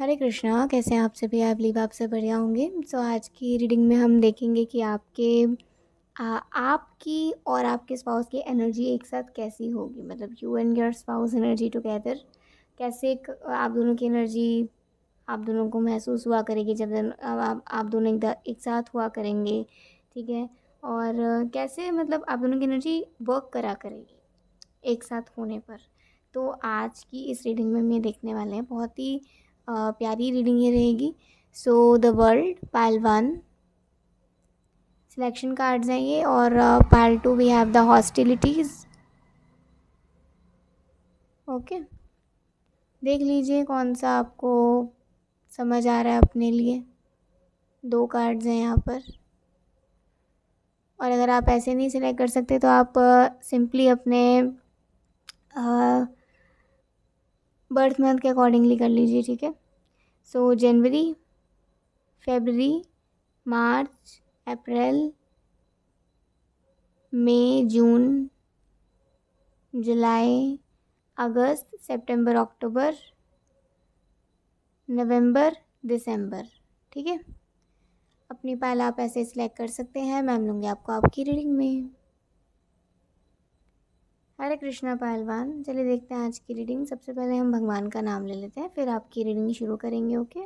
हरे कृष्णा, कैसे हैं आप सभी? आई बिलीव आप सब बढ़िया होंगे। सो आज की रीडिंग में हम देखेंगे कि आपकी और आपके स्पाउस की एनर्जी एक साथ कैसी होगी। मतलब you and your spouse energy together कैसे आप दोनों की एनर्जी आप दोनों को महसूस हुआ करेगी जब आप दोनों एक साथ हुआ करेंगे। ठीक है। और कैसे मतलब आप दोनों की एनर्जी वर्क करा करेगी एक साथ होने पर। तो आज की इस रीडिंग में हम ये देखने वाले हैं, बहुत ही प्यारी रीडिंग ये रहेगी। So the world pile one selection cards हैं ये, और pile two we have the hostilities. Okay, देख लीजिए कौन सा आपको समझ आ रहा है अपने लिए। दो कार्ड्स हैं यहाँ पर, और अगर आप ऐसे नहीं सिलेक्ट कर सकते तो आप सिंपली अपने बर्थ मंथ के अकॉर्डिंगली कर लीजिए। ठीक है। सो जनवरी, फरवरी, मार्च, अप्रैल, मई, जून, जुलाई, अगस्त, सितंबर, अक्टूबर, नवंबर, दिसंबर। ठीक है। अपनी पायल आप ऐसे सिलेक्ट कर सकते हैं। मैं लूँगी आपको आपकी रीडिंग में। हरे कृष्णा पहलवान, चलिए देखते हैं आज की रीडिंग। सबसे पहले हम भगवान का नाम ले लेते हैं, फिर आपकी रीडिंग शुरू करेंगे। Okay.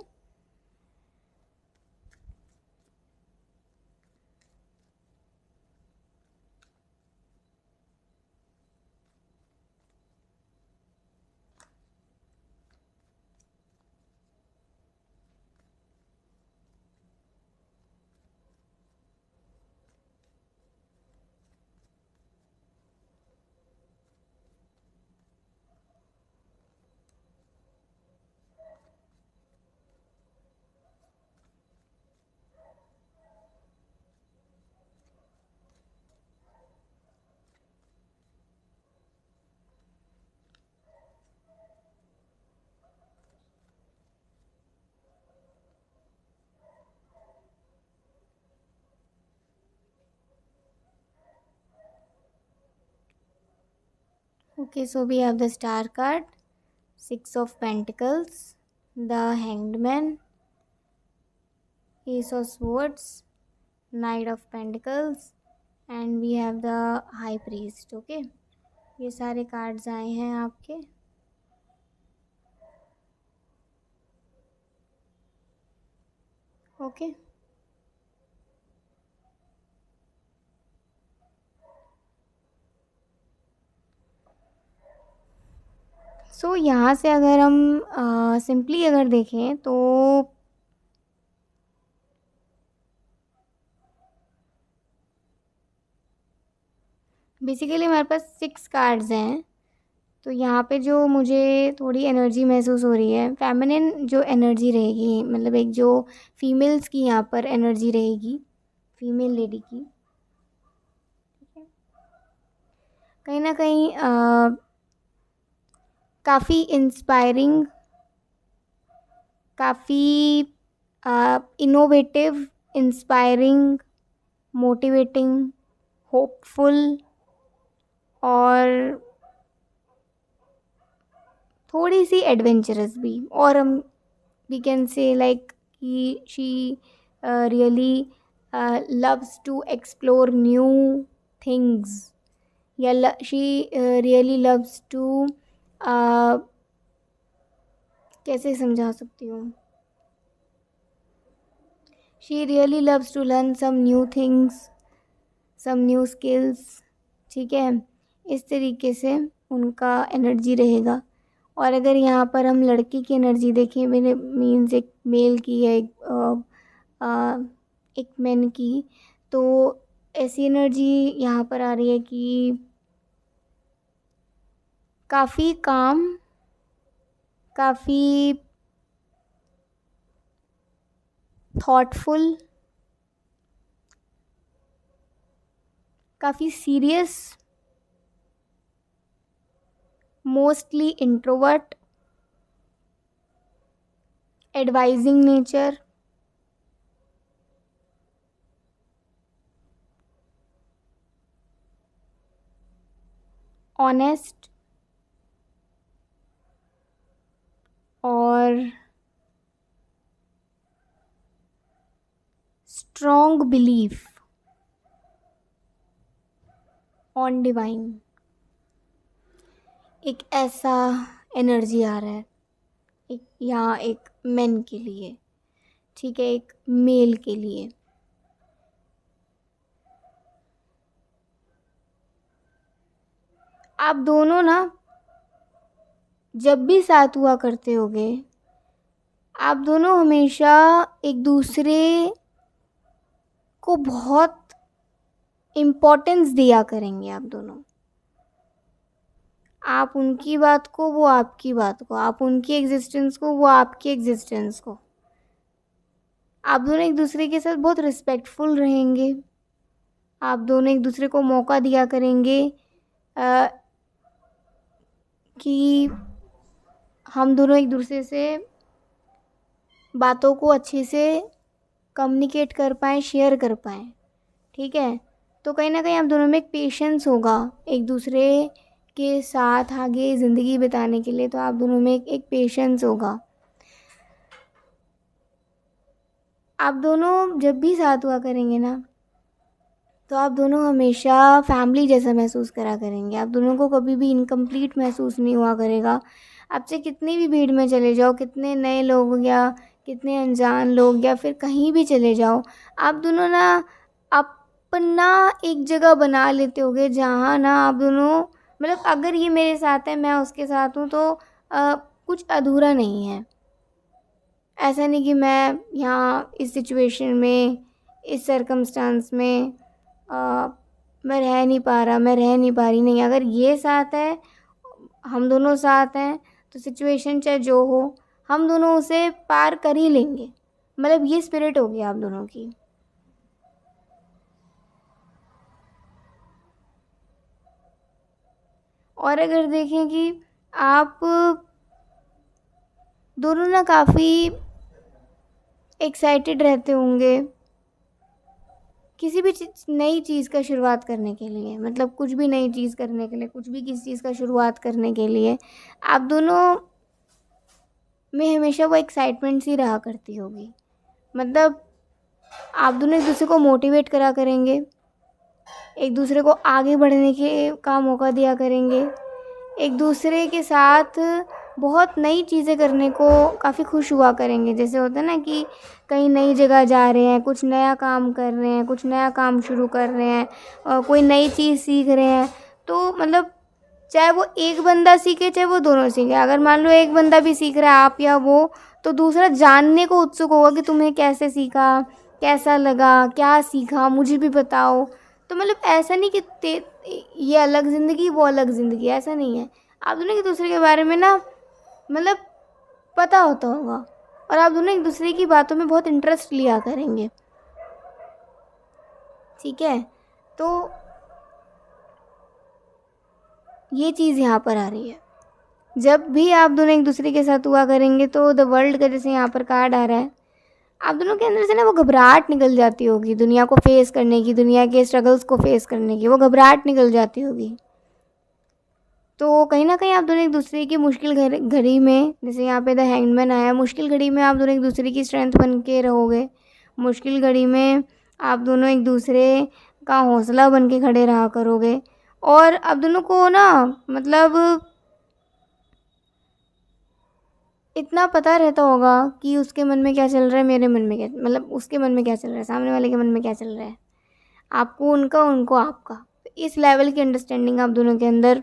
Okay, so we have the Star card, Six of Pentacles, the Hanged Man, Ace of Swords, Knight of Pentacles, and we have the High Priest. Okay, ये सारे कार्ड्स आए हैं आपके। ओके। सो यहाँ से अगर हम सिंपली अगर देखें तो बेसिकली हमारे पास 6 कार्ड्स हैं। तो यहाँ पे जो मुझे थोड़ी एनर्जी महसूस हो रही है, फेमिनिन जो एनर्जी रहेगी, मतलब एक जो फीमेल्स की यहाँ पर एनर्जी रहेगी, फीमेल लेडी की। ठीक है। कहीं ना कहीं काफ़ी इंस्पायरिंग, काफ़ी इनोवेटिव, इंस्पायरिंग, मोटिवेटिंग, होपफुल, और थोड़ी सी एडवेंचरस भी। और हम वी कैन से लाइक कि she really loves to explore new things, या she really loves to कैसे समझा सकती हूँ, she really loves to learn some new things, some new skills। ठीक है। इस तरीके से उनका एनर्जी रहेगा। और अगर यहाँ पर हम लड़की की एनर्जी देखें, मेरे मीन्स एक मेल की है, एक मैन की, तो ऐसी एनर्जी यहाँ पर आ रही है कि काफ़ी काम, काफ़ी थॉटफुल, काफ़ी serious, mostly introvert, advising nature, honest, और स्ट्रॉन्ग बिलीफ ऑन डिवाइन। एक ऐसा एनर्जी आ रहा है एक यहाँ एक मेन के लिए, ठीक है, एक मेल के लिए। आप दोनों ना जब भी साथ हुआ करते होगे, आप दोनों हमेशा एक दूसरे को बहुत इम्पोर्टेंस दिया करेंगे। आप दोनों, आप उनकी बात को, वो आपकी बात को, आप उनकी एग्जिस्टेंस को, वो आपकी एग्जिस्टेंस को। आप दोनों एक दूसरे के साथ बहुत रिस्पेक्टफुल रहेंगे। आप दोनों एक दूसरे को मौका दिया करेंगे कि हम दोनों एक दूसरे से बातों को अच्छे से कम्युनिकेट कर पाएँ, शेयर कर पाएँ, ठीक है। तो कहीं ना कहीं आप दोनों में एक पेशेंस होगा एक दूसरे के साथ आगे ज़िंदगी बिताने के लिए। तो आप दोनों में एक पेशेंस होगा। आप दोनों जब भी साथ हुआ करेंगे ना, तो आप दोनों हमेशा फैमिली जैसा महसूस करा करेंगे। आप दोनों को कभी भी इनकम्प्लीट महसूस नहीं हुआ करेगा। आपसे कितनी भी भीड़ में चले जाओ, कितने नए लोग या कितने अनजान लोग या फिर कहीं भी चले जाओ, आप दोनों ना अपना एक जगह बना लेते होगे जहाँ ना आप दोनों, मतलब अगर ये मेरे साथ है, मैं उसके साथ हूँ, तो कुछ अधूरा नहीं है। ऐसा नहीं कि मैं यहाँ इस सिचुएशन में, इस सर्कमस्टांस में मैं रह नहीं पा रहा, मैं रह नहीं पा रही। नहीं, अगर ये साथ है, हम दोनों साथ हैं, तो सिचुएशन चाहे जो हो, हम दोनों उसे पार कर ही लेंगे। मतलब ये स्पिरिट होगी आप दोनों की। और अगर देखें कि आप दोनों ना काफ़ी एक्साइटेड रहते होंगे किसी भी नई चीज़ का शुरुआत करने के लिए, मतलब कुछ भी नई चीज़ करने के लिए, कुछ भी किसी चीज़ का शुरुआत करने के लिए आप दोनों में हमेशा वो एक्साइटमेंट सी रहा करती होगी। मतलब आप दोनों एक दूसरे को मोटिवेट करा करेंगे, एक दूसरे को आगे बढ़ने के का मौका दिया करेंगे, एक दूसरे के साथ बहुत नई चीज़ें करने को काफ़ी खुश हुआ करेंगे। जैसे होता है ना कि कहीं नई जगह जा रहे हैं, कुछ नया काम कर रहे हैं, कुछ नया काम शुरू कर रहे हैं, और कोई नई चीज़ सीख रहे हैं। तो मतलब चाहे वो एक बंदा सीखे, चाहे वो दोनों सीखे, अगर मान लो एक बंदा भी सीख रहा है, आप या वो, तो दूसरा जानने को उत्सुक होगा कि तुमने कैसे सीखा, कैसा लगा, क्या सीखा, मुझे भी बताओ। तो मतलब ऐसा नहीं कि ये अलग ज़िंदगी, वो अलग ज़िंदगी, ऐसा नहीं है। आप दोनों एक दूसरे के बारे में ना मतलब पता होता होगा, और आप दोनों एक दूसरे की बातों में बहुत इंटरेस्ट लिया करेंगे, ठीक है। तो ये चीज़ यहाँ पर आ रही है। जब भी आप दोनों एक दूसरे के साथ हुआ करेंगे, तो द वर्ल्ड का जैसे यहाँ पर कार्ड आ रहा है, आप दोनों के अंदर से ना वो घबराहट निकल जाती होगी दुनिया को फेस करने की, दुनिया के स्ट्रगल्स को फेस करने की, वो घबराहट निकल जाती होगी। तो कहीं ना कहीं आप दोनों एक दूसरे की मुश्किल घड़ी में, जैसे यहाँ पे द हैंगमैन आया, मुश्किल घड़ी में आप दोनों एक दूसरे की स्ट्रेंथ बन के रहोगे। मुश्किल घड़ी में आप दोनों एक दूसरे का हौसला बन के खड़े रहा करोगे। और आप दोनों को ना मतलब इतना पता रहता होगा कि उसके मन में क्या चल रहा है, मेरे मन में क्या, मतलब उसके मन में क्या चल रहा है, सामने वाले के मन में क्या चल रहा है, आपको उनका, उनको आपका। तो इस लेवल की अंडरस्टैंडिंग आप दोनों के अंदर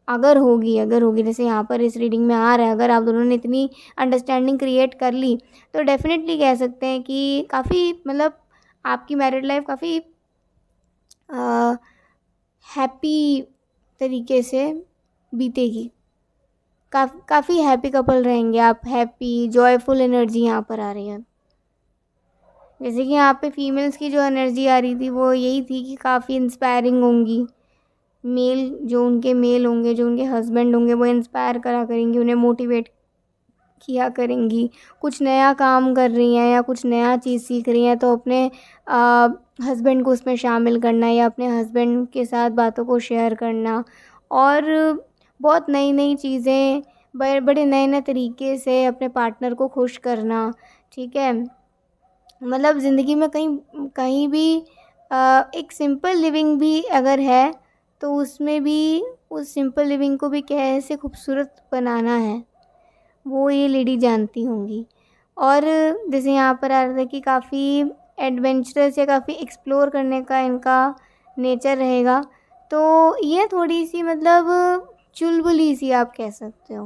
अगर होगी जैसे यहाँ पर इस रीडिंग में आ रहा है, अगर आप दोनों ने इतनी अंडरस्टैंडिंग क्रिएट कर ली, तो डेफिनेटली कह सकते हैं कि काफ़ी मतलब आपकी मैरिड लाइफ काफ़ी हैप्पी तरीके से बीतेगी। काफ़ी हैप्पी कपल रहेंगे आप, हैप्पी जॉयफुल एनर्जी यहाँ पर आ रही है। जैसे कि यहाँ पे फीमेल्स की जो एनर्जी आ रही थी वो यही थी कि काफ़ी इंस्पायरिंग होंगी। मेल होंगे, जो उनके हस्बैंड होंगे, वो इंस्पायर करा करेंगी, उन्हें मोटिवेट किया करेंगी। कुछ नया काम कर रही हैं या कुछ नया चीज़ सीख रही हैं, तो अपने हस्बैंड को उसमें शामिल करना या अपने हस्बैंड के साथ बातों को शेयर करना, और बहुत नई नई चीज़ें बड़े बड़े नए नए तरीके से अपने पार्टनर को खुश करना, ठीक है। मतलब ज़िंदगी में कहीं कहीं भी एक सिंपल लिविंग भी अगर है, तो उसमें भी उस सिंपल लिविंग को भी कैसे खूबसूरत बनाना है, वो ये लेडी जानती होंगी। और जैसे यहाँ पर आ रहा था कि काफ़ी एडवेंचरस या काफ़ी एक्सप्लोर करने का इनका नेचर रहेगा, तो ये थोड़ी-सी मतलब चुलबुली-सी आप कह सकते हो।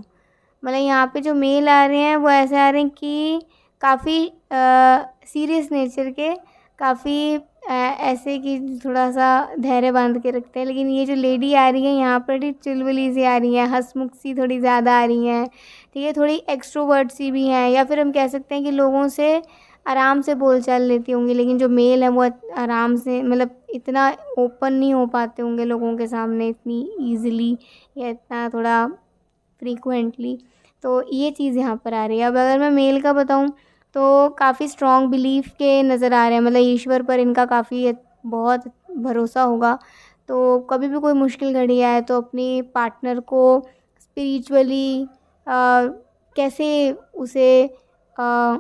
मतलब यहाँ पे जो मेल आ रहे हैं वो ऐसे आ रहे हैं कि काफ़ी सीरियस नेचर के, काफ़ी ऐसे कि थोड़ा-सा धैर्य बाँध के रखते हैं। लेकिन ये जो लेडी आ रही है यहाँ पर थोड़ी चुलबुली सी आ रही हैं, हँसमुख सी थोड़ी ज़्यादा आ रही हैं, ठीक है? थोड़ी एक्सट्रोवर्ट सी भी हैं, या फिर हम कह सकते हैं कि लोगों से आराम से बोल-चाल लेती होंगी। लेकिन जो मेल है वो आराम से मतलब इतना ओपन नहीं हो पाते होंगे लोगों के सामने इतनी ईज़िली, या इतना थोड़ा फ्रीक्वेंटली। तो ये चीज़ यहाँ पर आ रही है। अब अगर मैं मेल का बताऊँ, तो काफ़ी स्ट्रॉन्ग बिलीफ के नज़र आ रहे हैं, मतलब ईश्वर पर इनका काफ़ी बहुत भरोसा होगा। तो कभी भी कोई मुश्किल घड़ी आए तो अपनी पार्टनर को स्पिरिचुअली कैसे उसे अ,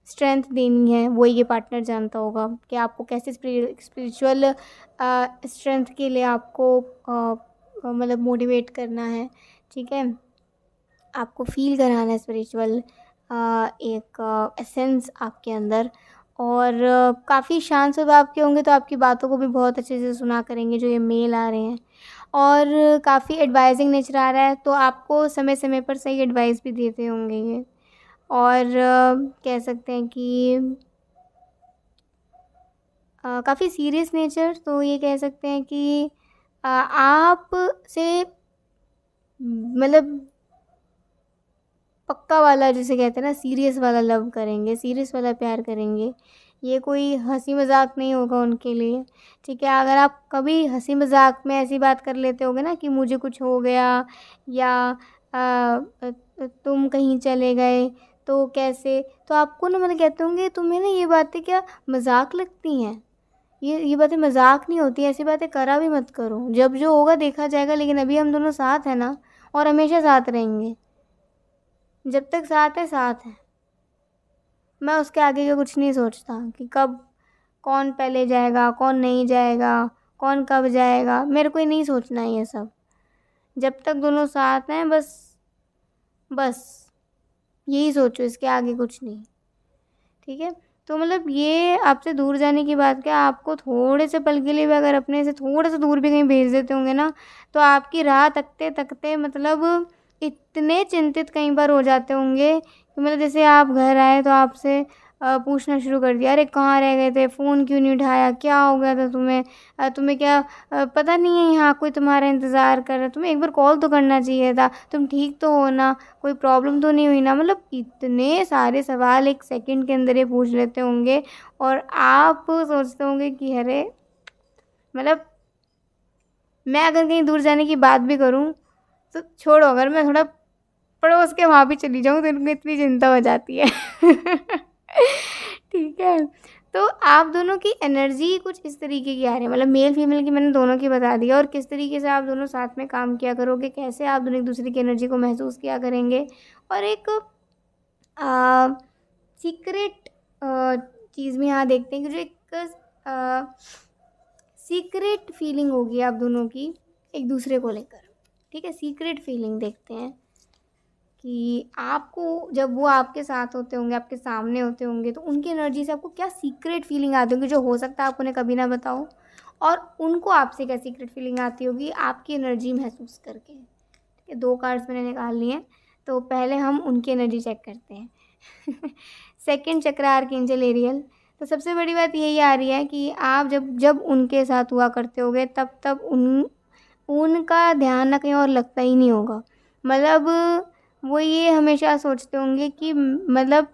स्ट्रेंथ देनी है, वो ये पार्टनर जानता होगा कि आपको कैसे स्पिरिचुअल स्ट्रेंथ के लिए आपको मतलब मोटिवेट करना है, ठीक है? आपको फ़ील कराना है स्पिरिचुअल एक एसेंस आपके अंदर। और काफ़ी शांत स्वभाव के होंगे तो आपकी बातों को भी बहुत अच्छे से सुना करेंगे जो ये मेल आ रहे हैं। और काफ़ी एडवाइज़िंग नेचर आ रहा है, तो आपको समय-समय पर सही एडवाइस भी देते होंगे ये। और कह सकते हैं कि काफ़ी सीरियस नेचर, तो ये कह सकते हैं कि आपसे मतलब पक्का वाला जिसे कहते हैं ना, सीरियस वाला लव करेंगे, सीरियस वाला प्यार करेंगे। ये कोई हँसी मज़ाक नहीं होगा उनके लिए, ठीक है? अगर आप कभी हँसी मज़ाक में ऐसी बात कर लेते होगे ना कि मुझे कुछ हो गया, या तुम कहीं चले गए तो कैसे? तो आपको ना मतलब कहते होंगे तुम्हें ना ये बातें क्या मज़ाक लगती हैं? ये बातें मज़ाक नहीं होती, ऐसी बातें करा भी मत करो। जब जो होगा देखा जाएगा, लेकिन अभी हम दोनों साथ हैं ना, और हमेशा साथ रहेंगे। जब तक साथ है, साथ है। मैं उसके आगे का कुछ नहीं सोचता कि कब कौन पहले जाएगा, कौन नहीं जाएगा, कौन कब जाएगा, मेरे को ये नहीं सोचना है ये सब। जब तक दोनों साथ हैं बस यही सोचो, इसके आगे कुछ नहीं, ठीक है? तो मतलब ये आपसे दूर जाने की बात क्या, आपको थोड़े से पल के लिए भी अगर अपने से थोड़े से दूर भी कहीं भेज देते होंगे ना, तो आपकी राह तकते-तकते मतलब इतने चिंतित कई बार हो जाते होंगे कि मतलब जैसे आप घर आए तो आपसे पूछना शुरू कर दिया, "अरे! कहाँ रह गए थे? फ़ोन क्यों नहीं उठाया? क्या हो गया था तुम्हें? तुम्हें क्या पता नहीं है यहाँ कोई तुम्हारा इंतज़ार कर रहा है? तुम्हें एक बार कॉल तो करना चाहिए था। तुम ठीक तो हो ना? कोई प्रॉब्लम तो नहीं हुई ना?" मतलब इतने सारे सवाल 1 सेकंड के अंदर ये पूछ लेते होंगे, और आप सोचते होंगे कि अरे! मतलब मैं अगर कहीं दूर जाने की बात भी करूँ, तो छोड़ो, अगर मैं थोड़ा पड़ोस के वहाँ भी चली जाऊँ तो इनको इतनी चिंता हो जाती है। ठीक है? तो आप दोनों की एनर्जी कुछ इस तरीके की आ रही है, मतलब मेल-फीमेल की मैंने दोनों की बता दी है, और किस तरीके से आप दोनों साथ में काम किया करोगे, कैसे आप दोनों एक-दूसरे की एनर्जी को महसूस किया करेंगे। और एक सीक्रेट चीज़ में यहाँ देखते हैं कि जो एक सीक्रेट फीलिंग होगी आप दोनों की एक-दूसरे को लेकर, ठीक है? सीक्रेट फीलिंग देखते हैं कि आपको जब वो आपके साथ होते होंगे, आपके सामने होते होंगे, तो उनकी एनर्जी से आपको क्या सीक्रेट फीलिंग आती होगी, जो हो सकता है आप उन्हें कभी ना बताओ, और उनको आपसे क्या सीक्रेट फीलिंग आती होगी आपकी एनर्जी महसूस करके। ठीक है, 2 कार्ड्स मैंने निकाल लिए हैं, तो पहले हम उनकी एनर्जी चेक करते हैं। सेकंड चक्र आर्कएंजल एरियल। तो सबसे बड़ी बात यही आ रही है कि आप जब जब उनके साथ हुआ करते होगे, तब उनका ध्यान ना कहीं और लगता ही नहीं होगा। मतलब वो ये हमेशा सोचते होंगे कि मतलब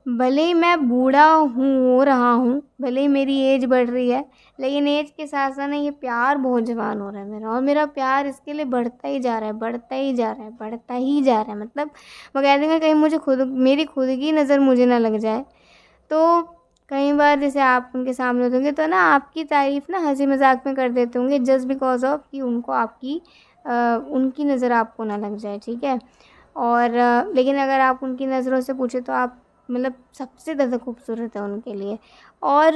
भले ही मैं बूढ़ा हो रहा हूँ, भले ही मेरी एज बढ़ रही है, लेकिन एज के साथ-साथ ना ये प्यार बहुत जवान हो रहा है मेरा, और मेरा प्यार इसके लिए बढ़ता ही जा रहा है, बढ़ता ही जा रहा है, बढ़ता ही जा रहा है। मतलब वो कह देंगे कहीं मुझे खुद मेरी खुद की नज़र मुझे ना लग जाए। तो कई बार जैसे आप उनके सामने होते होंगे तो ना आपकी तारीफ़ ना हँसी-मज़ाक में कर देते होंगे, जस्ट बिकॉज़ ऑफ कि उनको उनकी नज़र आपको ना लग जाए, ठीक है? और लेकिन अगर आप उनकी नज़रों से पूछें तो आप मतलब सबसे ज़्यादा खूबसूरत है उनके लिए। और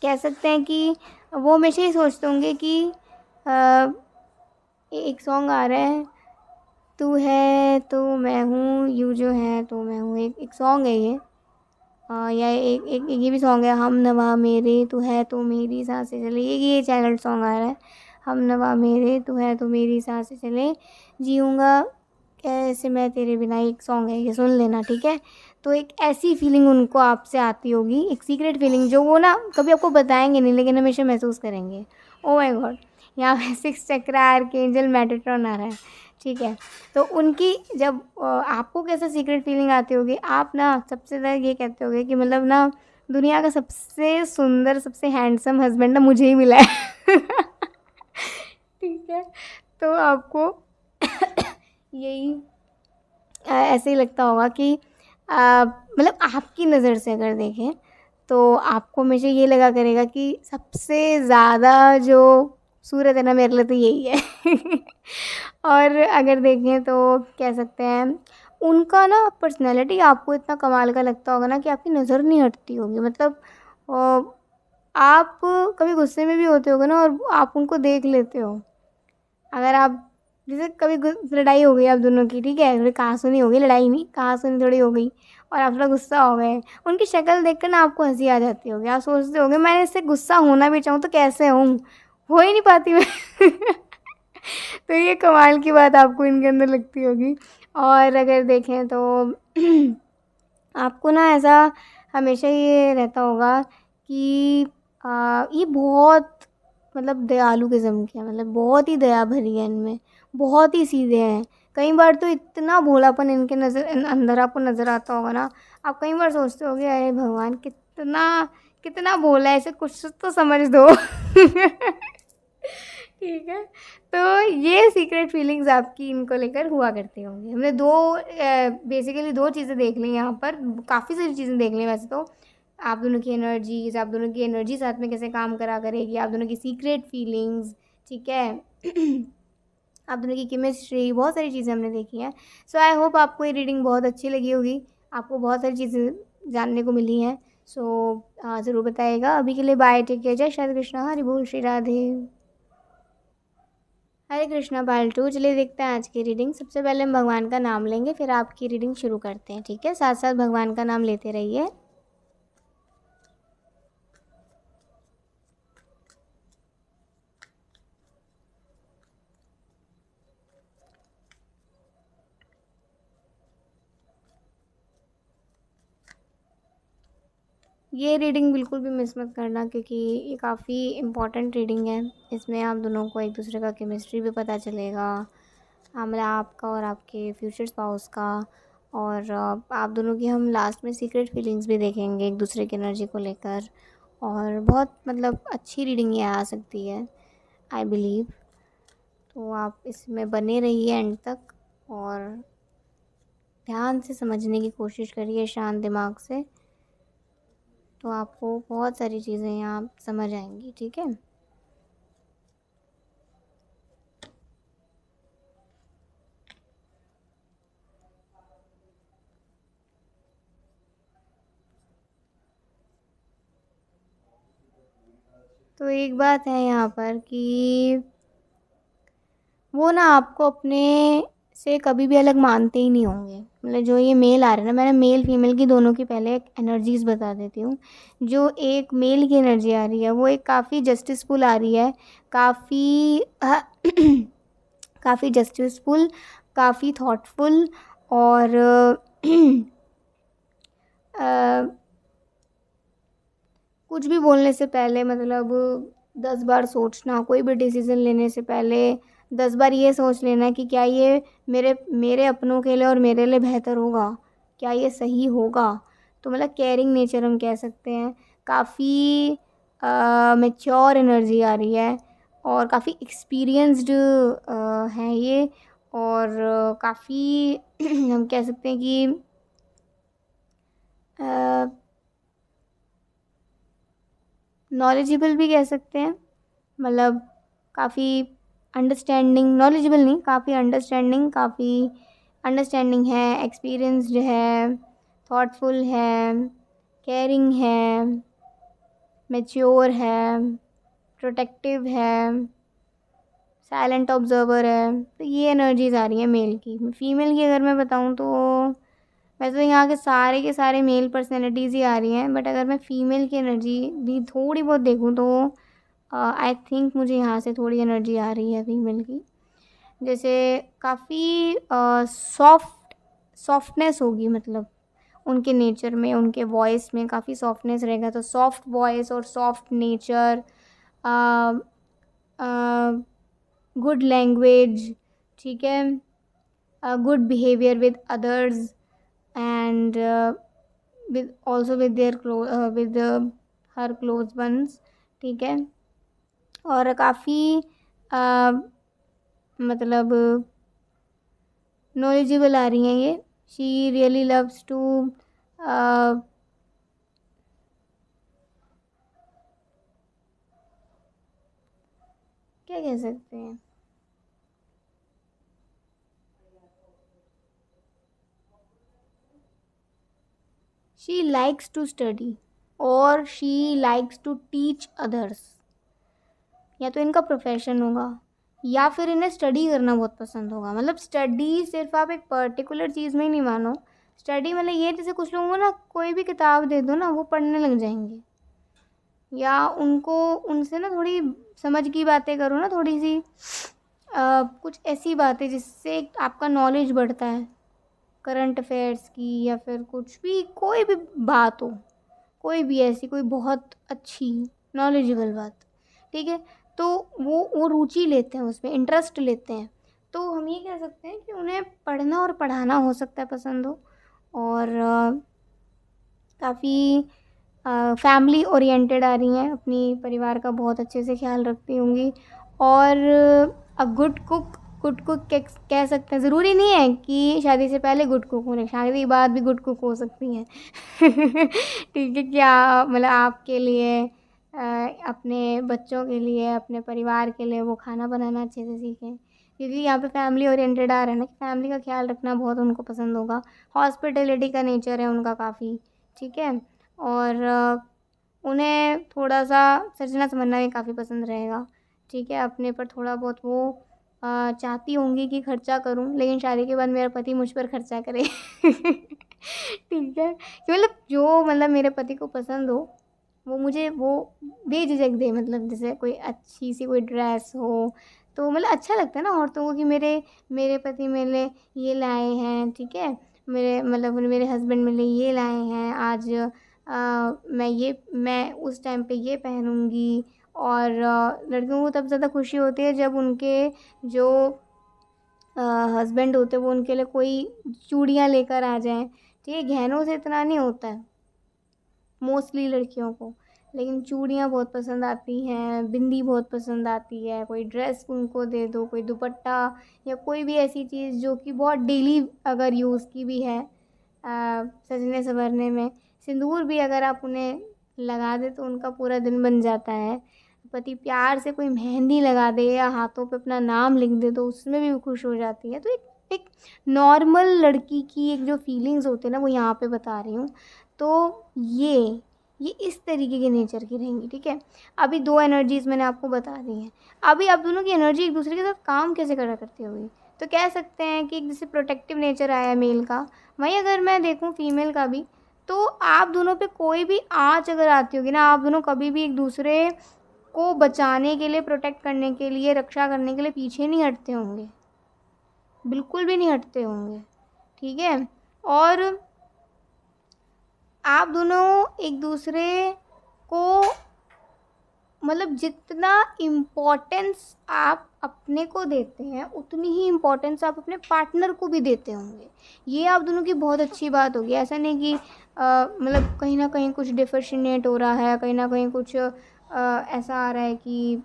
कह सकते हैं कि वो हमेशा ये सोचते होंगे कि एक सॉन्ग आ रहा है, तू है तो मैं हूँ, यू जो है तो मैं हूँ, एक सॉन्ग है ये। या एक एक ये भी सॉन्ग है, हम नवा मेरे तू है तो मेरी सांसें चले, ये चैनल सॉन्ग आ रहा है, हम नवा मेरे तू है तो मेरी सांसें चले, जीऊँगा कैसे मैं तेरे बिना, एक सॉन्ग है ये, सुन लेना ठीक है। तो एक ऐसी फीलिंग उनको आपसे आती होगी, एक सीक्रेट फीलिंग जो वो ना कभी आपको बताएँगे नहीं लेकिन हमेशा महसूस करेंगे। Oh my God! यहाँ पे 6 चक्रा आर्कएंजल मेटाट्रॉन आ रहा है, ठीक है। तो उनकी जब आपको कैसा सीक्रेट फीलिंग आती होगी, आप ना सबसे ज़्यादा ये कहते होगे कि मतलब ना दुनिया का सबसे सुंदर, सबसे हैंडसम हस्बैंड ना मुझे ही मिला है। ठीक है, तो आपको यही ऐसे ही लगता होगा कि मतलब आपकी नज़र से अगर देखें तो आपको हमेशा ये लगा करेगा कि सबसे ज़्यादा जो सूरत है ना मेरे लिए तो यही है। और अगर देखें तो कह सकते हैं उनका ना पर्सनैलिटी आपको इतना कमाल का लगता होगा ना कि आपकी नज़र नहीं हटती होगी। मतलब आप कभी गुस्से में भी होते होगे ना और आप उनको देख लेते हो। अगर आप जैसे कभी लड़ाई हो गई आप दोनों की, ठीक है, थोड़ी कहा-सुनी हो गई, लड़ाई नहीं, कहा-सुनी थोड़ी हो गई और आप थोड़ा गुस्सा हो गए, उनकी शक्ल देखकर ना आपको हँसी आ जाती होगी। आप सोचते होंगे मैं इससे गुस्सा होना भी चाहूँ तो कैसे हूँ? हो ही नहीं पाती मैं। तो ये कमाल की बात आपको इनके अंदर लगती होगी। और अगर देखें तो आपको ना ऐसा हमेशा ये रहता होगा कि ये बहुत मतलब दयालु किस्म के हैं, मतलब बहुत ही दया भरी है इनमें, बहुत ही सीधे हैं। कई बार तो इतना भोलापन इनके अंदर आपको नज़र आता होगा ना, आप कई बार सोचते होगे अरे भगवान कितना कितना भोला है, इसे कुछ तो समझ दो। ठीक है, तो ये सीक्रेट फीलिंग्स आपकी इनको लेकर हुआ करती होंगी। हमने बेसिकली 2 चीज़ें देख ली यहाँ पर, काफ़ी सारी चीज़ें देख ली वैसे तो। आप दोनों की एनर्जी साथ में कैसे काम करा करेगी, आप दोनों की सीक्रेट फीलिंग्स, ठीक है। आप दोनों की केमिस्ट्री, बहुत सारी चीज़ें हमने देखी हैं। सो आई होप आपको ये रीडिंग बहुत अच्छी लगी होगी, आपको बहुत सारी चीज़ें जानने को मिली हैं। सो ज़रूर बताइएगा। अभी के लिए बाय, टेक केयर, जय श्री कृष्णा, हरि बोल, श्री राधे। हरे कृष्णा पालटू। चलिए देखते हैं आज की रीडिंग। सबसे पहले हम भगवान का नाम लेंगे, फिर आपकी रीडिंग शुरू करते हैं, ठीक है। साथ साथ भगवान का नाम लेते रहिए। ये रीडिंग बिल्कुल भी मिस मत करना क्योंकि ये काफ़ी इम्पॉर्टेंट रीडिंग है। इसमें आप दोनों को एक दूसरे का केमिस्ट्री भी पता चलेगा, मतलब आपका और आपके फ्यूचर स्पाउस का। और आप दोनों की हम लास्ट में सीक्रेट फीलिंग्स भी देखेंगे एक दूसरे की एनर्जी को लेकर। और बहुत मतलब अच्छी रीडिंग ये आ सकती है, आई बिलीव। तो आप इसमें बने रहिए एंड तक और ध्यान से समझने की कोशिश करिए शांत दिमाग से, तो आपको बहुत सारी चीज़ें यहाँ समझ आएंगी, ठीक है। तो एक बात है यहाँ पर कि वो ना आपको अपने से कभी भी अलग मानते ही नहीं होंगे। मतलब जो ये मेल आ रहा है ना, मैंने मेल फीमेल की दोनों की पहले एक एनर्जीज़ बता देती हूँ। जो एक मेल की एनर्जी आ रही है वो एक काफ़ी जस्टिसफुल आ रही है, काफ़ी काफ़ी जस्टिसफुल, काफ़ी थॉटफुल और कुछ भी बोलने से पहले मतलब 10 बार सोचना, कोई भी डिसीज़न लेने से पहले 10 बार ये सोच लेना कि क्या ये मेरे मेरे अपनों के लिए और मेरे लिए बेहतर होगा? क्या ये सही होगा? तो मतलब केयरिंग नेचर हम कह सकते हैं। काफ़ी मैच्योर एनर्जी आ रही है और काफ़ी एक्सपीरियंस्ड हैं ये। और काफ़ी हम कह सकते हैं कि अ नॉलेजेबल भी कह सकते हैं। मतलब काफ़ी अंडरस्टैंडिंग, नॉलेजेबल नहीं, काफ़ी अंडरस्टैंडिंग है, एक्सपीरियंस्ड है, थॉटफुल है, केयरिंग है, मैच्योर है, प्रोटेक्टिव है, साइलेंट ऑब्जर्वर है। तो ये एनर्जीज आ रही हैं मेल की। फीमेल की अगर मैं बताऊँ तो वैसे तो यहाँ के सारे मेल पर्सनैलिटीज़ ही आ रही हैं, बट अगर मैं फ़ीमेल की एनर्जी भी थोड़ी बहुत देखूँ तो आई थिंक मुझे यहाँ से थोड़ी एनर्जी आ रही है फीमेल की। जैसे काफ़ी सॉफ्टनेस होगी, मतलब उनके नेचर में, उनके वॉइस में काफ़ी सॉफ्टनेस रहेगा। तो सॉफ्ट वॉइस और सॉफ्ट नेचर, गुड लैंग्वेज, ठीक है, good behaviour with others and with also with their with her close ones, ठीक है। और काफ़ी मतलब नॉलेजेबल आ रही हैं ये। शी रियली लव्स टू क्या कह सकते हैं, शी लाइक्स टू स्टडी और she likes to teach others. या तो इनका प्रोफेशन होगा या फिर इन्हें स्टडी करना बहुत पसंद होगा। मतलब स्टडी सिर्फ आप एक पर्टिकुलर चीज़ में ही नहीं मानो। स्टडी मतलब ये, जैसे कुछ लोगों को ना कोई भी किताब दे दो ना वो पढ़ने लग जाएंगे, या उनको उनसे ना थोड़ी समझ की बातें करो ना, थोड़ी सी कुछ ऐसी बातें जिससे आपका नॉलेज बढ़ता है, करंट अफेयर्स की या फिर कुछ भी, कोई भी बात हो, कोई भी ऐसी कोई बहुत अच्छी नॉलेजेबल बात, ठीक है, तो वो रुचि लेते हैं उसमें, इंटरेस्ट लेते हैं। तो हम ये कह सकते हैं कि उन्हें पढ़ना और पढ़ाना हो सकता है पसंद हो। और काफ़ी फैमिली ओरिएंटेड आ रही हैं, अपनी परिवार का बहुत अच्छे से ख्याल रखती होंगी। और अ गुड कुक कह सकते हैं। ज़रूरी नहीं है कि शादी से पहले गुड कुक होने, शादी के बाद भी गुड कुक हो सकती हैं। ठीक है, क्या मतलब आपके लिए अपने बच्चों के लिए, अपने परिवार के लिए वो खाना बनाना अच्छे से सीखें, क्योंकि यहाँ पे फैमिली ओरिएंटेड आ रहा है ना, कि फैमिली का ख्याल रखना बहुत उनको पसंद होगा। हॉस्पिटैलिटी का नेचर है उनका काफ़ी, ठीक है। और उन्हें थोड़ा-सा सजना समझना भी काफ़ी पसंद रहेगा, ठीक है। अपने पर थोड़ा बहुत वो चाहती होंगी कि खर्चा करूँ, लेकिन शादी के बाद मेरा पति मुझ पर खर्चा करे। ठीक है, कि मतलब जो मतलब मेरे पति को पसंद हो, वो मुझे वो बेझिझक दे। मतलब जैसे कोई अच्छी सी कोई ड्रेस हो, तो मतलब अच्छा लगता है ना औरतों को कि मेरे मेरे पति मेरे लिए ये लाए हैं, ठीक है। मेरे मतलब मेरे हस्बैंड मेरे लिए ये लाए हैं आज, मैं उस टाइम पे ये पहनूँगी। और लड़कियों को तब ज़्यादा खुशी होती है जब उनके जो हस्बैंड होते हैं वो उनके लिए कोई चूड़ियाँ लेकर आ जाएँ, ठीक है। गहनों से इतना नहीं होता है मोस्टली लड़कियों को, लेकिन चूड़ियाँ बहुत पसंद आती हैं, बिंदी बहुत पसंद आती है, कोई ड्रेस उनको दे दो, कोई दुपट्टा या कोई भी ऐसी चीज़ जो कि बहुत डेली अगर यूज़ की भी है, सजने संवरने में। सिंदूर भी अगर आप उन्हें लगा दें तो उनका पूरा दिन बन जाता है। पति प्यार से कोई मेहंदी लगा दे या हाथों पे अपना नाम लिख दे तो उसमें भी वो खुश हो जाती है। तो एक नॉर्मल लड़की की एक जो फीलिंग्स होते हैं ना, वो यहाँ पे बता रही हूँ। तो ये इस तरीके के नेचर की रहेंगी, ठीक है। अभी 2 एनर्जीज़ मैंने आपको बता दी हैं। अभी आप दोनों की एनर्जी एक दूसरे के साथ काम कैसे करा करती होगी? तो कह सकते हैं कि जैसे प्रोटेक्टिव नेचर आया मेल का, वहीं अगर मैं देखूँ फीमेल का भी, तो आप दोनों पे कोई भी आँच अगर आती होगी ना, आप दोनों कभी भी एक दूसरे को बचाने के लिए, प्रोटेक्ट करने के लिए, रक्षा करने के लिए पीछे नहीं हटते होंगे, बिल्कुल भी नहीं हटते होंगे, ठीक है। और आप दोनों एक दूसरे को मतलब जितना इम्पोर्टेंस आप अपने को देते हैं उतनी ही इम्पोर्टेंस आप अपने पार्टनर को भी देते होंगे। ये आप दोनों की बहुत अच्छी बात होगी। ऐसा नहीं कि मतलब कहीं ना कहीं कुछ डिफरेंशिएट हो रहा है, कहीं ना कहीं कुछ ऐसा आ रहा है कि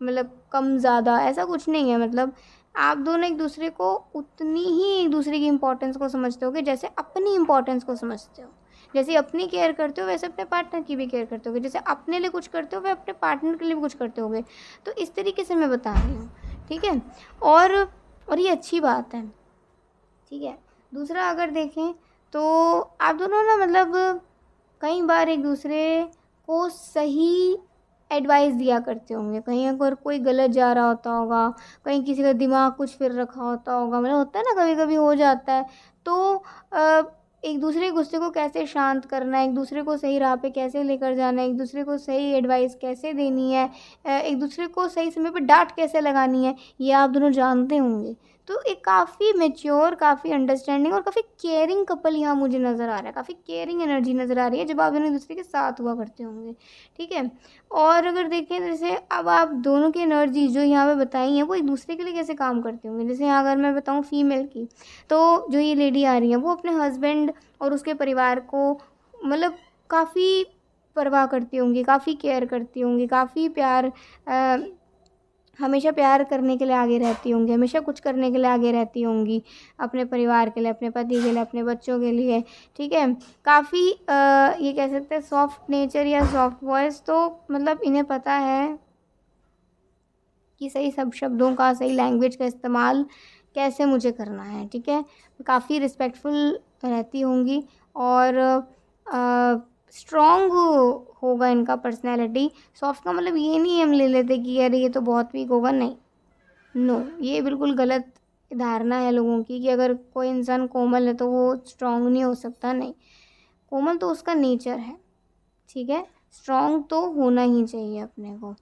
मतलब कम ज़्यादा, ऐसा कुछ नहीं है। मतलब आप दोनों एक दूसरे को उतनी ही एक दूसरे की इम्पोर्टेंस को समझते होगे जैसे अपनी इम्पोर्टेंस को समझते हो। जैसे अपनी केयर करते हो वैसे अपने पार्टनर की भी केयर करते होगे, जैसे अपने लिए कुछ करते हो वैसे अपने पार्टनर के लिए भी कुछ करते होगे। तो इस तरीके से मैं बता रही हूँ, ठीक है। और ये अच्छी बात है, ठीक है। दूसरा अगर देखें तो आप दोनों ना मतलब कई बार एक दूसरे को सही एडवाइस दिया करते होंगे। कहीं अगर कोई गलत जा रहा होता होगा, कहीं किसी का दिमाग कुछ फिर रखा होता होगा, मतलब होता है ना कभी कभी हो जाता है। तो एक दूसरे के गुस्से को कैसे शांत करना है, एक दूसरे को सही राह पे कैसे लेकर जाना है, एक दूसरे को सही एडवाइस कैसे देनी है, एक दूसरे को सही समय पर डांट कैसे लगानी है, ये आप दोनों जानते होंगे। तो एक काफ़ी मैच्योर, काफ़ी अंडरस्टैंडिंग और काफ़ी केयरिंग कपल यहाँ मुझे नज़र आ रहा है। काफ़ी केयरिंग एनर्जी नज़र आ रही है जब आप दोनों एक दूसरे के साथ हुआ करते होंगे। ठीक है। और अगर देखें जैसे अब आप दोनों की एनर्जी जो यहाँ पे बताई हैं वो एक दूसरे के लिए कैसे काम करते होंगे। जैसे यहाँ अगर मैं बताऊँ फीमेल की, तो जो ये लेडी आ रही है वो अपने हस्बैंड और उसके परिवार को मतलब काफ़ी परवाह करती होंगी, काफ़ी केयर करती होंगी, काफ़ी प्यार हमेशा प्यार करने के लिए आगे रहती होंगी, हमेशा कुछ करने के लिए आगे रहती होंगी अपने परिवार के लिए, अपने पति के लिए, अपने बच्चों के लिए। ठीक है। काफ़ी ये कह सकते हैं सॉफ्ट नेचर या सॉफ्ट वॉइस। तो मतलब इन्हें पता है कि सही सब शब्दों का, सही लैंग्वेज का इस्तेमाल कैसे मुझे करना है। ठीक है। काफ़ी रिस्पेक्टफुल रहती होंगी और स्ट्रॉन्ग होगा इनका पर्सनैलिटी। सॉफ्ट का मतलब ये नहीं हम ले लेते कि अरे ये तो बहुत वीक होगा, नहीं। नो, ये बिल्कुल गलत धारणा है लोगों की कि अगर कोई इंसान कोमल है तो वो स्ट्रॉन्ग नहीं हो सकता। नहीं, कोमल तो उसका नेचर है। ठीक है। स्ट्रॉन्ग तो होना ही चाहिए अपने को।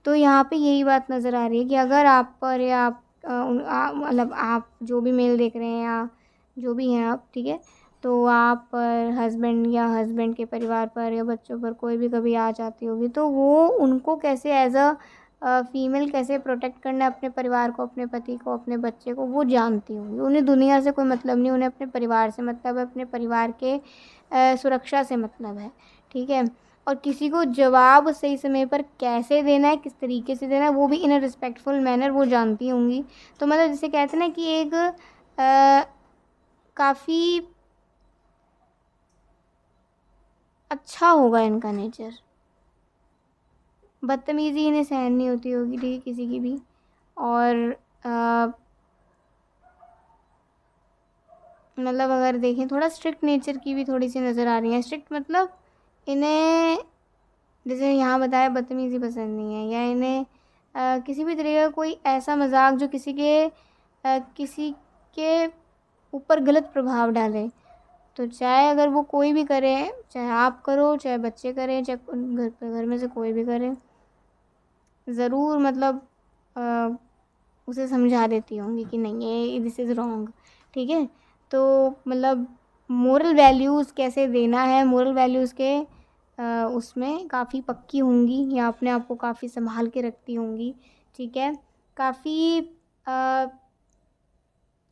तो यहाँ पे यही बात नज़र आ रही है कि अगर आप पर या आप मतलब आप जो भी मेल देख रहे हैं या जो भी हैं आप, ठीक है, तो आप पर हस्बैंड या हस्बैंड के परिवार पर या बच्चों पर कोई भी कभी आ जाती होगी तो वो उनको कैसे एज अ फीमेल कैसे प्रोटेक्ट करना है अपने परिवार को, अपने पति को, अपने बच्चे को, वो जानती होंगी। उन्हें दुनिया से कोई मतलब नहीं, उन्हें अपने परिवार से मतलब है, अपने परिवार के सुरक्षा से मतलब है। ठीक है। और किसी को जवाब सही समय पर कैसे देना है, किस तरीके से देना है, वो भी इन अ रिस्पेक्टफुल मैनर वो जानती होंगी। तो मतलब जिसे कहते हैं ना कि एक काफ़ी अच्छा होगा इनका नेचर। बदतमीज़ी इन्हें सहन नहीं होती होगी, ठीक है, किसी की भी। और मतलब अगर देखें थोड़ा स्ट्रिक्ट नेचर की भी थोड़ी सी नज़र आ रही है। स्ट्रिक्ट मतलब इन्हें जैसे यहाँ बताया बदतमीज़ी पसंद नहीं है, या इन्हें किसी भी तरीके का कोई ऐसा मजाक जो किसी के ऊपर गलत प्रभाव डाले। तो चाहे अगर वो कोई भी करे, चाहे आप करो, चाहे बच्चे करें, चाहे घर में से कोई भी करे, ज़रूर मतलब अ, उसे समझा देती होंगी कि नहीं ये दिस इज़ रॉन्ग। ठीक है। तो मतलब मोरल वैल्यूज़ कैसे देना है, मोरल वैल्यूज़ के उसमें काफ़ी पक्की होंगी या अपने आप को काफ़ी संभाल के रखती होंगी। ठीक है। काफ़ी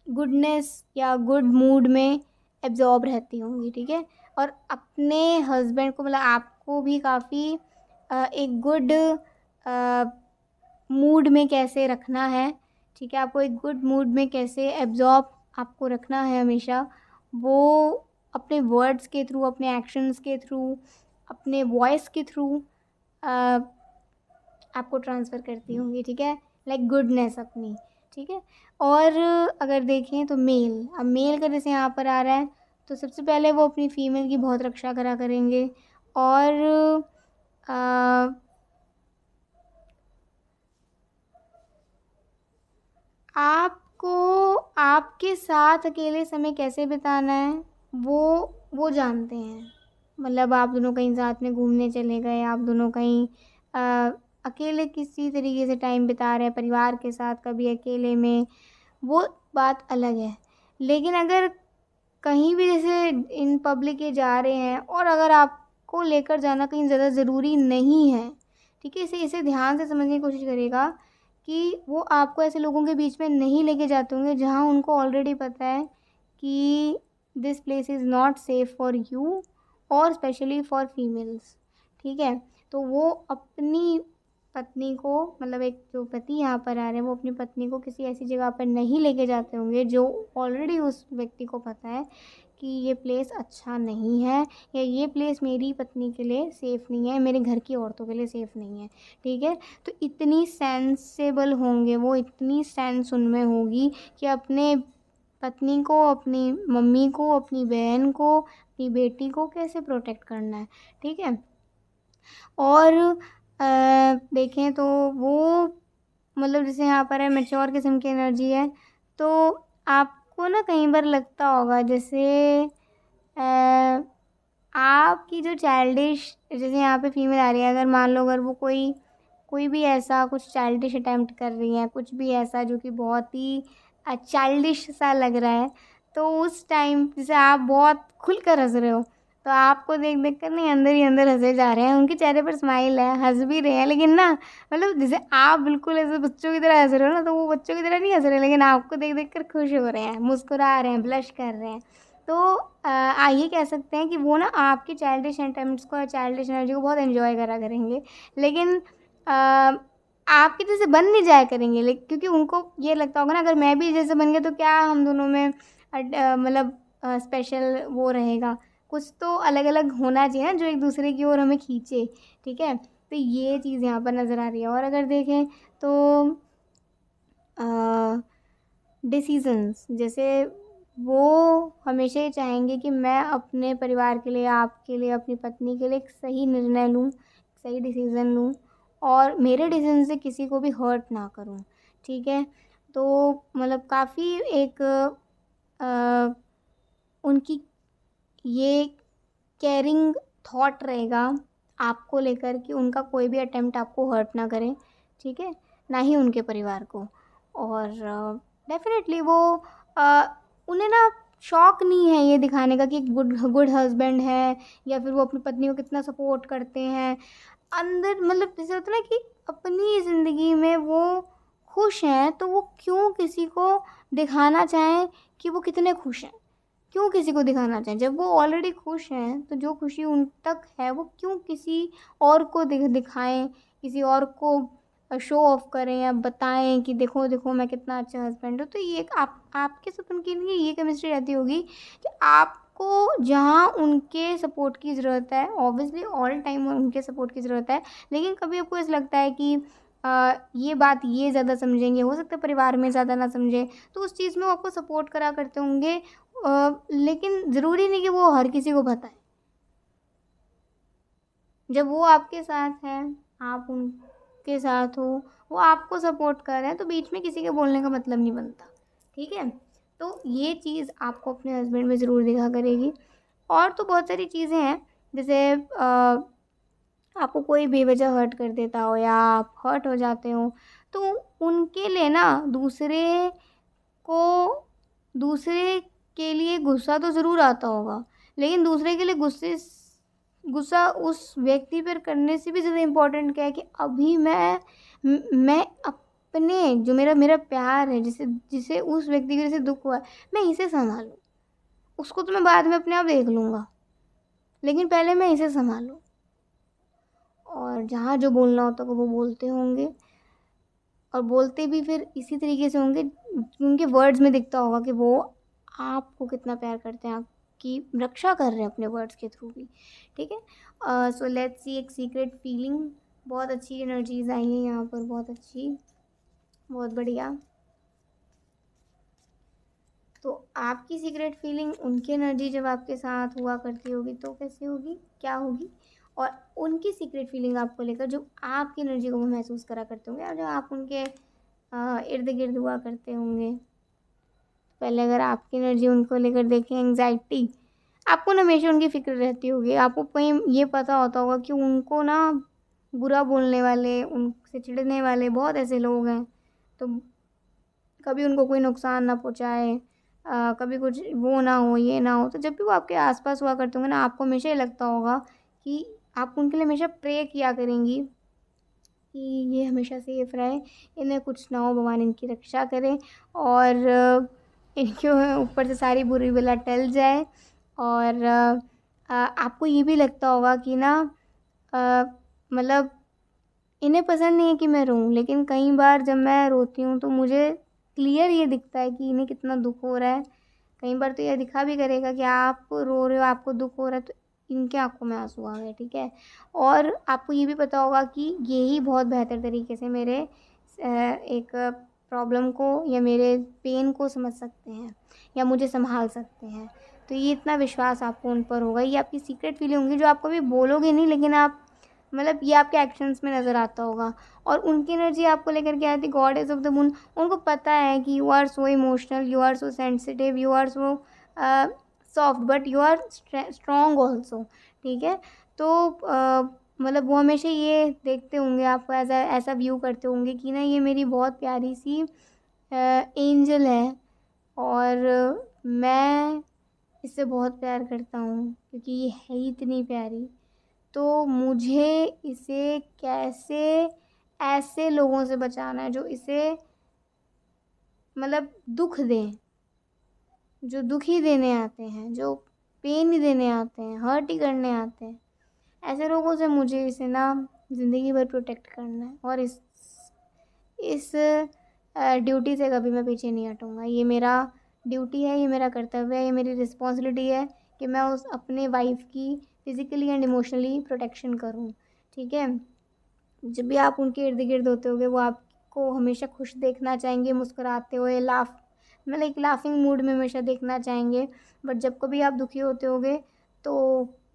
गुडनेस या गुड मूड में एब्जॉर्ब रहती होंगी। ठीक है। और अपने हस्बैंड को मतलब आपको भी काफ़ी एक गुड मूड में कैसे रखना है। ठीक है। आपको एक गुड मूड में कैसे एब्जॉर्ब आपको रखना है हमेशा, वो अपने वर्ड्स के थ्रू, अपने एक्शंस के थ्रू, अपने वॉइस के थ्रू आपको ट्रांसफ़र करती होंगी। ठीक है। लाइक गुडनेस अपनी। ठीक है। और अगर देखें तो मेल, अब मेल का जैसे यहाँ पर आ रहा है तो सबसे पहले वो अपनी फ़ीमेल की बहुत रक्षा करा करेंगे। और अ, आपको आपके साथ अकेले समय कैसे बिताना है वो जानते हैं। मतलब आप दोनों कहीं साथ में घूमने चले गए, आप दोनों कहीं अ, अकेले किसी तरीके से टाइम बिता रहे हैं परिवार के साथ, कभी अकेले में, वो बात अलग है। लेकिन अगर कहीं भी जैसे इन पब्लिक ये जा रहे हैं और अगर आपको लेकर जाना कहीं ज़्यादा ज़रूरी नहीं है, ठीक है, इसे इसे ध्यान से समझने की कोशिश करिएगा कि वो आपको ऐसे लोगों के बीच में नहीं लेके जाते होंगे जहाँ उनको ऑलरेडी पता है कि this place is not safe for you और स्पेशली फॉर फीमेल्स। ठीक है। तो वो अपनी पत्नी को मतलब एक जो पति यहाँ पर आ रहे हैं वो अपनी पत्नी को किसी ऐसी जगह पर नहीं लेके जाते होंगे जो ऑलरेडी उस व्यक्ति को पता है कि ये प्लेस अच्छा नहीं है या ये प्लेस मेरी पत्नी के लिए सेफ़ नहीं है, मेरे घर की औरतों के लिए सेफ़ नहीं है। ठीक है। तो इतनी सेंसेबल होंगे वो, इतनी सेंस उनमें होगी कि अपने पत्नी को, अपनी मम्मी को, अपनी बहन को, अपनी बेटी को कैसे प्रोटेक्ट करना है, ठीक है। और देखें तो वो मतलब जैसे यहाँ पर है मैच्योर किस्म की एनर्जी है, तो आपको ना कई बार लगता होगा जैसे अ, आपकी जो चाइल्डिश, जैसे यहाँ पे फीमेल आ रही है, अगर मान लो अगर वो कोई कोई भी ऐसा कुछ चाइल्डिश अटेम्प्ट कर रही हैं, कुछ भी ऐसा जो कि बहुत ही चाइल्डिश सा लग रहा है, तो उस टाइम जैसे आप बहुत खुलकर हंस रहे हो, तो आपको देख देख कर नहीं अंदर ही अंदर हंसे जा रहे हैं, उनके चेहरे पर स्माइल है, हंस भी रहे हैं, लेकिन ना मतलब जैसे आप बिल्कुल ऐसे बच्चों की तरह हंस रहे हो ना, तो वो बच्चों की तरह नहीं हंस रहे, लेकिन आपको देख देख कर खुश हो रहे हैं, मुस्कुरा रहे हैं, ब्लश कर रहे हैं। तो ये कह सकते हैं कि वो ना आपकी चाइल्डिश अटेम्प्ट्स को, चाइल्डिश एनर्जी को बहुत एंजॉय करा करेंगे, लेकिन अ, आपके जैसे बन नहीं जाया करेंगे, लेकिन क्योंकि उनको ये लगता होगा ना अगर मैं भी जैसे बन गया तो क्या हम दोनों में मतलब स्पेशल वो रहेगा, कुछ तो अलग अलग होना चाहिए ना जो एक दूसरे की ओर हमें खींचे, ठीक है। तो ये चीज़ यहाँ पर नज़र आ रही है। और अगर देखें तो डिसीजंस, जैसे वो हमेशा ही चाहेंगे कि मैं अपने परिवार के लिए, आपके लिए, अपनी पत्नी के लिए एक सही निर्णय लूँ, सही डिसीज़न लूँ, और मेरे डिसीजन से किसी को भी हर्ट ना करूँ, ठीक है। तो मतलब काफ़ी एक अ, उनकी ये केयरिंग थॉट रहेगा आपको लेकर कि उनका कोई भी अटेम्प्ट आपको हर्ट ना करे, ठीक है, ना ही उनके परिवार को। और डेफ़िनेटली वो अ, उन्हें ना शौक नहीं है ये दिखाने का कि गुड गुड हस्बैंड है, या फिर वो अपनी पत्नी को कितना सपोर्ट करते हैं। अंदर मतलब जैसे होता है ना कि अपनी ज़िंदगी में वो खुश हैं, तो वो क्यों किसी को दिखाना चाहें कि वो कितने खुश हैं? क्यों किसी को दिखाना चाहें? जब वो ऑलरेडी खुश हैं, तो जो खुशी उन तक है, वो क्यों किसी और को दिखाएँ, किसी और को शो ऑफ करें या बताएँ कि देखो, देखो मैं कितना अच्छा हस्बैंड हूँ। तो ये एक आप आपके साथ उनकी नहीं ये केमिस्ट्री रहती होगी कि आपको जहाँ उनके सपोर्ट की ज़रूरत है, ऑब्वियसली ऑल टाइम उनके सपोर्ट की ज़रूरत है, लेकिन कभी आपको ऐसा लगता है कि ये बात ये ज़्यादा समझेंगे, हो सकता है परिवार में ज़्यादा ना समझें, तो उस चीज़ में वो आपको सपोर्ट करा करते होंगे। लेकिन ज़रूरी नहीं कि वो हर किसी को बताएँ। जब वो आपके साथ हैं, आप उनके साथ हो, वो आपको सपोर्ट कर रहे हैं, तो बीच में किसी के बोलने का मतलब नहीं बनता, ठीक है? तो ये चीज़ आपको अपने हस्बैंड में ज़रूर दिखा करेगी। और तो बहुत सारी चीज़ें हैं, जैसे आपको कोई बेवजह हर्ट कर देता हो या आप हर्ट हो जाते हो, तो उनके लिए ना को दूसरे के लिए गुस्सा तो ज़रूर आता होगा, लेकिन दूसरे के लिए गुस्सा उस व्यक्ति पर करने से भी ज़्यादा इम्पोर्टेंट क्या है कि अभी मैं अपने जो मेरा मेरा प्यार है, जिसे जिसे उस व्यक्ति की वजह से दुःख हुआ है, मैं इसे सँभालूँ। उसको तो मैं बाद में अपने आप देख लूँगा, लेकिन पहले मैं इसे सँभालूँ। और जहाँ जो बोलना होता होगा वो बोलते होंगे, और बोलते भी फिर इसी तरीके से होंगे, उनके वर्ड्स में दिखता होगा कि वो आपको कितना प्यार करते हैं, आपकी रक्षा कर रहे हैं अपने वर्ड्स के थ्रू भी, ठीक है। सो लेट्स सी एक सीक्रेट फीलिंग, बहुत अच्छी एनर्जीज आई हैं यहाँ पर, बहुत अच्छी, बहुत बढ़िया। तो आपकी सीक्रेट फीलिंग, उनकी एनर्जी जब आपके साथ हुआ करती होगी तो कैसी होगी, क्या होगी, और उनकी सीक्रेट फीलिंग आपको लेकर जो आपकी एनर्जी को वो महसूस करा करते होंगे, और जब आप उनके इर्द गिर्द हुआ करते होंगे, पहले अगर आपकी एनर्जी उनको लेकर देखें, एंग्जाइटी, आपको ना हमेशा उनकी फ़िक्र रहती होगी, आपको कहीं ये पता होता होगा कि उनको ना बुरा बोलने वाले, उनसे चिढ़ने वाले बहुत ऐसे लोग हैं, तो कभी उनको कोई नुकसान ना पहुँचाए, कभी कुछ वो ना हो, ये ना हो। तो जब भी वो आपके आस-पास हुआ करते होंगे ना, आपको हमेशा ये लगता होगा कि आप उनके लिए हमेशा प्रे किया करेंगी कि ये हमेशा सेफ रहे, इन्हें कुछ ना हो, भगवान इनकी रक्षा करे, और इनके ऊपर से सारी बुरी बला टल जाए। और आपको ये भी लगता होगा कि ना अ, मतलब इन्हें पसंद नहीं है कि मैं रोऊँ, लेकिन कई बार जब मैं रोती हूँ तो मुझे क्लियर ये दिखता है कि इन्हें कितना दुःख हो रहा है। कई बार तो ये दिखा भी करेगा कि आप रो रहे हो, आपको दुःख हो रहा है, तो इनकी आँखों में आँसू आ गए, ठीक है? और आपको ये भी पता होगा कि यही बहुत बेहतर तरीके से मेरे एक प्रॉब्लम को या मेरे पेन को समझ सकते हैं या मुझे सँभाल सकते हैं। तो ये इतना विश्वास आपको उन पर होगा, ये आपकी सीक्रेट फीलिंग होंगी जो आप कभी बोलोगे नहीं, लेकिन आप मतलब ये आपके एक्शंस में नज़र आता होगा। और उनकी एनर्जी आपको लेकर के आती है गॉडेस ऑफ द मून। उनको पता है कि you are so emotional, you are so sensitive, you are so soft, but you are strong also, ठीक है। तो मतलब वो हमेशा ये देखते होंगे आपको, ऐसा ऐसा व्यू करते होंगे कि ना ये मेरी बहुत प्यारी सी एंजल है और मैं इससे बहुत प्यार करता हूँ क्योंकि ये है ही इतनी प्यारी। तो मुझे इसे कैसे ऐसे लोगों से बचाना है जो इसे मतलब दुख दें, जो दुख ही देने आते हैं, जो पेन ही देने आते हैं, हर्ट ही करने आते हैं। ऐसे लोगों से मुझे इसे ना ज़िंदगी भर प्रोटेक्ट करना है और इस ड्यूटी से कभी मैं पीछे नहीं हटूँगा। ये मेरा ड्यूटी है, ये मेरा कर्तव्य है, ये मेरी रिस्पॉन्सिबिलिटी है कि मैं उस अपने वाइफ़ की फ़िज़िकली एंड इमोशनली प्रोटेक्शन करूँ, ठीक है? जब भी आप उनके इर्द-गिर्द होते होगे वो आपको हमेशा खुश देखना चाहेंगे, मुस्कुराते हुए मतलब एक लाफिंग मूड में हमेशा देखना चाहेंगे। बट जब कभी आप दुखी होते होगे तो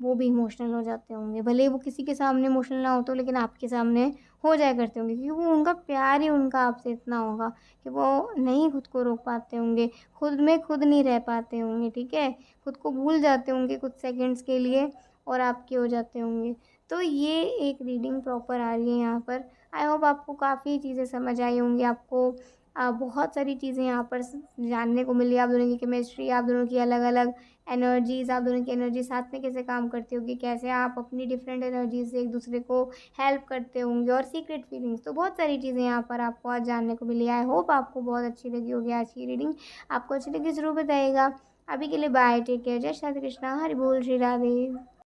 वो भी इमोशनल हो जाते होंगे। भले ही वो किसी के सामने इमोशनल ना होते हो, लेकिन आपके सामने हो जाया करते होंगे क्योंकि वो उनका प्यार ही उनका आपसे इतना होगा कि वो नहीं खुद को रोक पाते होंगे, खुद में खुद नहीं रह पाते होंगे, ठीक है? खुद को भूल जाते होंगे कुछ सेकंड्स के लिए और आपके हो जाते होंगे। तो ये एक रीडिंग प्रॉपर आ रही है यहाँ पर। आई होप आपको काफ़ी चीज़ें समझ आई होंगी, आपको बहुत सारी चीज़ें यहाँ पर जानने को मिली। आप दोनों की केमिस्ट्री, आप दोनों की अलग-अलग एनर्जीज़, आप दोनों की एनर्जी साथ में कैसे काम करती होगी, कैसे आप अपनी डिफरेंट एनर्जीज़ से एक दूसरे को हेल्प करते होंगे और सीक्रेट फीलिंग्स। तो बहुत सारी चीज़ें यहाँ पर आपको आज जानने को मिली। आई होप आपको बहुत अच्छी लगी होगी आज की रीडिंग। आपको अच्छी लगी ज़रूर बताइएगा। अभी के लिए बाय, टेक केयर, जय श्री कृष्णा, हरि बोल, श्री राधे।